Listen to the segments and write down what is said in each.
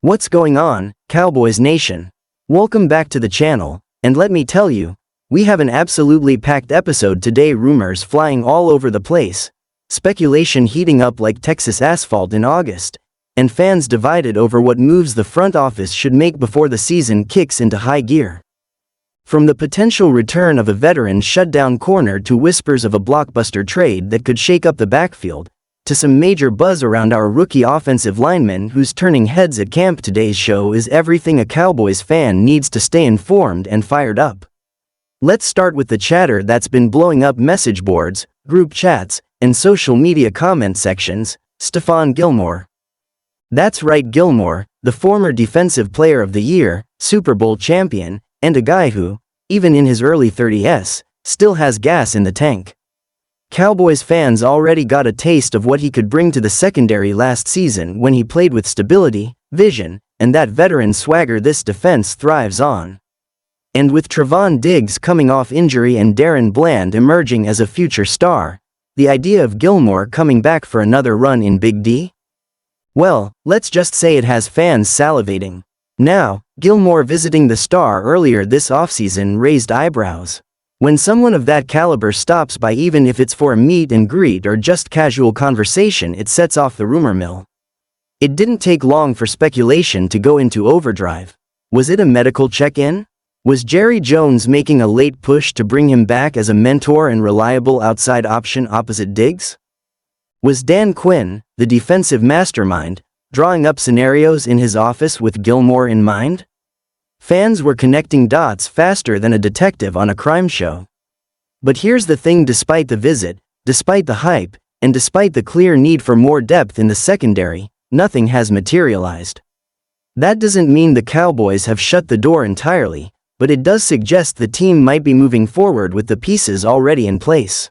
What's going on, Cowboys Nation? Welcome back to the channel, and let me tell you, we have an absolutely packed episode today. Rumors flying all over the place, speculation heating up like Texas asphalt in August, and fans divided over what moves the front office should make before the season kicks into high gear. From the potential return of a veteran shutdown corner to whispers of a blockbuster trade that could shake up the backfield, to some major buzz around our rookie offensive lineman who's turning heads at camp. Today's show is everything a Cowboys fan needs to stay informed and fired up. Let's start with the chatter that's been blowing up message boards, group chats, and social media comment sections. Stephon Gilmore. That's right, Gilmore, the former Defensive Player of the Year, Super Bowl champion, and a guy who, even in his early 30s, still has gas in the tank. Cowboys fans already got a taste of what he could bring to the secondary last season when he played with stability, vision, and that veteran swagger this defense thrives on. And with Trevon Diggs coming off injury and Darren Bland emerging as a future star, the idea of Gilmore coming back for another run in Big D? Well, let's just say it has fans salivating. Now, Gilmore visiting the Star earlier this offseason raised eyebrows. When someone of that caliber stops by, even if it's for a meet and greet or just casual conversation, it sets off the rumor mill. It didn't take long for speculation to go into overdrive. Was it a medical check-in? Was Jerry Jones making a late push to bring him back as a mentor and reliable outside option opposite Diggs? Was Dan Quinn, the defensive mastermind, drawing up scenarios in his office with Gilmore in mind? Fans were connecting dots faster than a detective on a crime show. But here's the thing: despite the visit, despite the hype, and despite the clear need for more depth in the secondary, nothing has materialized. That doesn't mean the Cowboys have shut the door entirely, but it does suggest the team might be moving forward with the pieces already in place.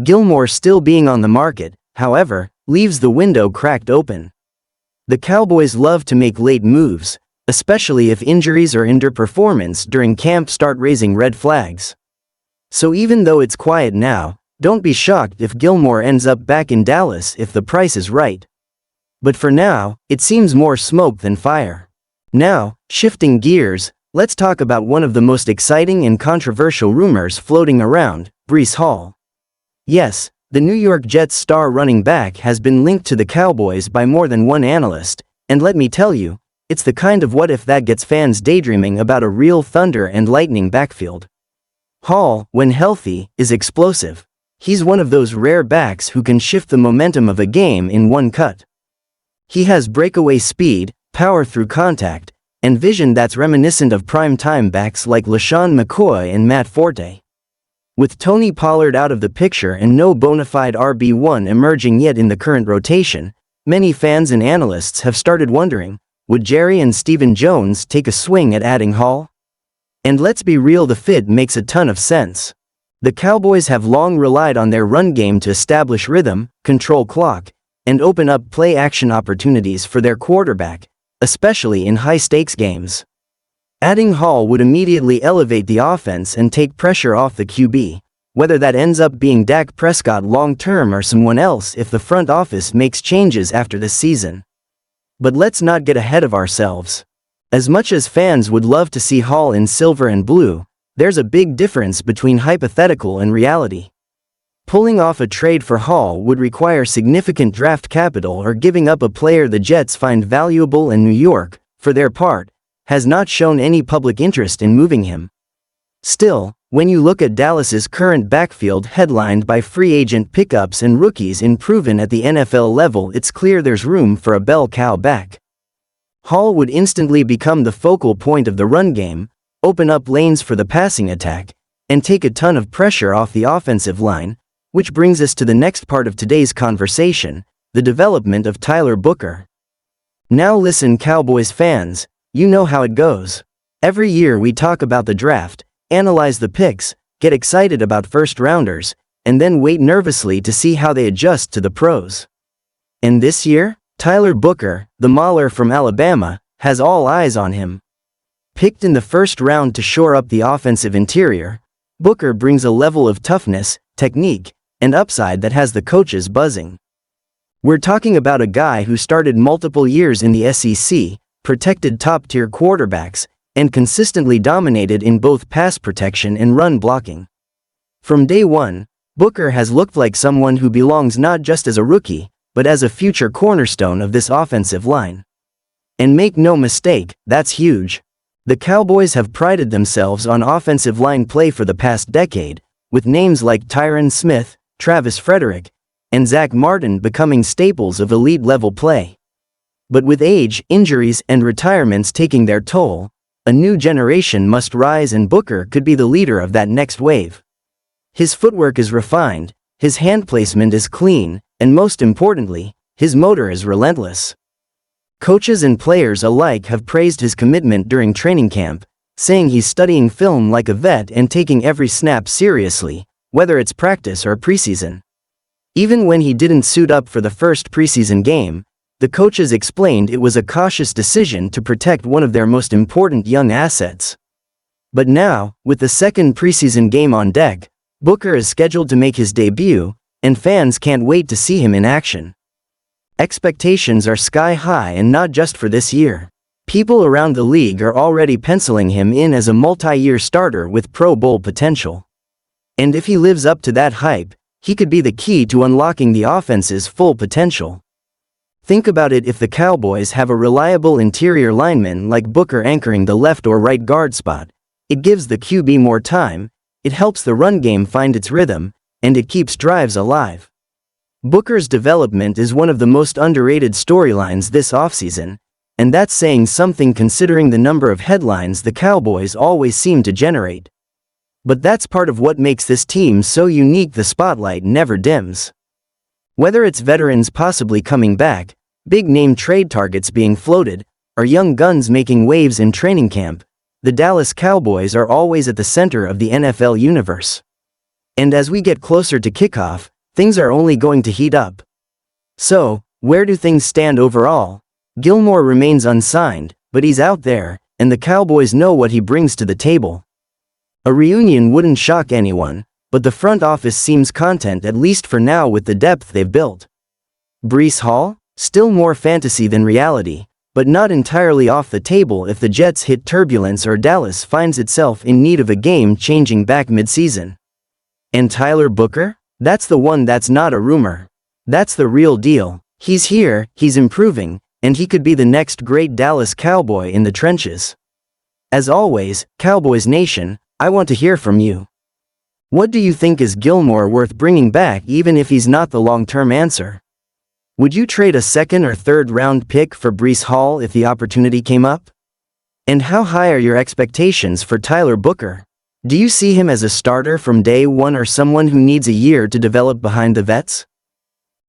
Gilmore still being on the market, however, leaves the window cracked open. The Cowboys love to make late moves, especially if injuries or underperformance during camp start raising red flags. So even though it's quiet now, don't be shocked if Gilmore ends up back in Dallas if the price is right. But for now, it seems more smoke than fire. Now, shifting gears, let's talk about one of the most exciting and controversial rumors floating around: Breece Hall. Yes, the New York Jets star running back has been linked to the Cowboys by more than one analyst, and let me tell you, it's the kind of what if that gets fans daydreaming about a real thunder and lightning backfield. Hall, when healthy, is explosive. He's one of those rare backs who can shift the momentum of a game in one cut. He has breakaway speed, power through contact, and vision that's reminiscent of prime-time backs like LaShawn McCoy and Matt Forte. With Tony Pollard out of the picture and no bona fide RB1 emerging yet in the current rotation, many fans and analysts have started wondering, would Jerry and Stephen Jones take a swing at adding Hall? And let's be real, the fit makes a ton of sense. The Cowboys have long relied on their run game to establish rhythm, control clock, and open up play-action opportunities for their quarterback, especially in high-stakes games. Adding Hall would immediately elevate the offense and take pressure off the QB, whether that ends up being Dak Prescott long-term or someone else if the front office makes changes after this season. But let's not get ahead of ourselves. As much as fans would love to see Hall in silver and blue, there's a big difference between hypothetical and reality. Pulling off a trade for Hall would require significant draft capital or giving up a player the Jets find valuable, and New York, for their part, has not shown any public interest in moving him. Still, when you look at Dallas's current backfield headlined by free agent pickups and rookies proven at the NFL level, it's clear there's room for a bell cow back. Hall would instantly become the focal point of the run game, open up lanes for the passing attack, and take a ton of pressure off the offensive line, which brings us to the next part of today's conversation: the development of Tyler Booker. Now listen, Cowboys fans, you know how it goes. Every year we talk about the draft, analyze the picks, get excited about first-rounders, and then wait nervously to see how they adjust to the pros. And this year, Tyler Booker, the mauler from Alabama, has all eyes on him. Picked in the first round to shore up the offensive interior, Booker brings a level of toughness, technique, and upside that has the coaches buzzing. We're talking about a guy who started multiple years in the SEC, protected top-tier quarterbacks, and consistently dominated in both pass protection and run blocking. From day one, Booker has looked like someone who belongs not just as a rookie, but as a future cornerstone of this offensive line. And make no mistake, that's huge. The Cowboys have prided themselves on offensive line play for the past decade, with names like Tyron Smith, Travis Frederick, and Zach Martin becoming staples of elite-level play. But with age, injuries, and retirements taking their toll, a new generation must rise, and Booker could be the leader of that next wave. His footwork is refined, his hand placement is clean, and most importantly, his motor is relentless. Coaches and players alike have praised his commitment during training camp, saying he's studying film like a vet and taking every snap seriously, whether it's practice or preseason. Even when he didn't suit up for the first preseason game, the coaches explained it was a cautious decision to protect one of their most important young assets. But now, with the second preseason game on deck, Booker is scheduled to make his debut, and fans can't wait to see him in action. Expectations are sky high, and not just for this year. People around the league are already penciling him in as a multi-year starter with Pro Bowl potential. And if he lives up to that hype, he could be the key to unlocking the offense's full potential. Think about it: if the Cowboys have a reliable interior lineman like Booker anchoring the left or right guard spot, it gives the QB more time, it helps the run game find its rhythm, and it keeps drives alive. Booker's development is one of the most underrated storylines this offseason, and that's saying something considering the number of headlines the Cowboys always seem to generate. But that's part of what makes this team so unique: the spotlight never dims. Whether it's veterans possibly coming back, big-name trade targets being floated, or young guns making waves in training camp, the Dallas Cowboys are always at the center of the NFL universe. And as we get closer to kickoff, things are only going to heat up. So, where do things stand overall? Gilmore remains unsigned, but he's out there, and the Cowboys know what he brings to the table. A reunion wouldn't shock anyone, but the front office seems content, at least for now, with the depth they've built. Breece Hall? Still more fantasy than reality, but not entirely off the table if the Jets hit turbulence or Dallas finds itself in need of a game-changing back mid-season. And Tyler Booker? That's the one that's not a rumor. That's the real deal. He's here, he's improving, and he could be the next great Dallas Cowboy in the trenches. As always, Cowboys Nation, I want to hear from you. What do you think? Is Gilmore worth bringing back even if he's not the long-term answer? Would you trade a second or third round pick for Breece Hall if the opportunity came up? And how high are your expectations for Tyler Booker? Do you see him as a starter from day one or someone who needs a year to develop behind the vets?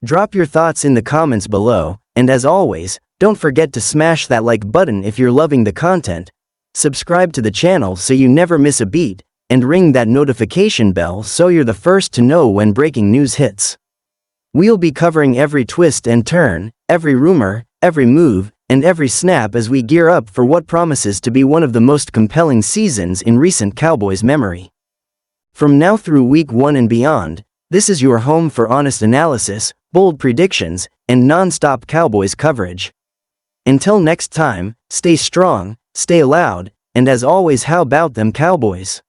Drop your thoughts in the comments below, and as always, don't forget to smash that like button if you're loving the content, subscribe to the channel so you never miss a beat, and ring that notification bell so you're the first to know when breaking news hits. We'll be covering every twist and turn, every rumor, every move, and every snap as we gear up for what promises to be one of the most compelling seasons in recent Cowboys memory. From now through Week 1 and beyond, this is your home for honest analysis, bold predictions, and non-stop Cowboys coverage. Until next time, stay strong, stay loud, and as always, how about them Cowboys?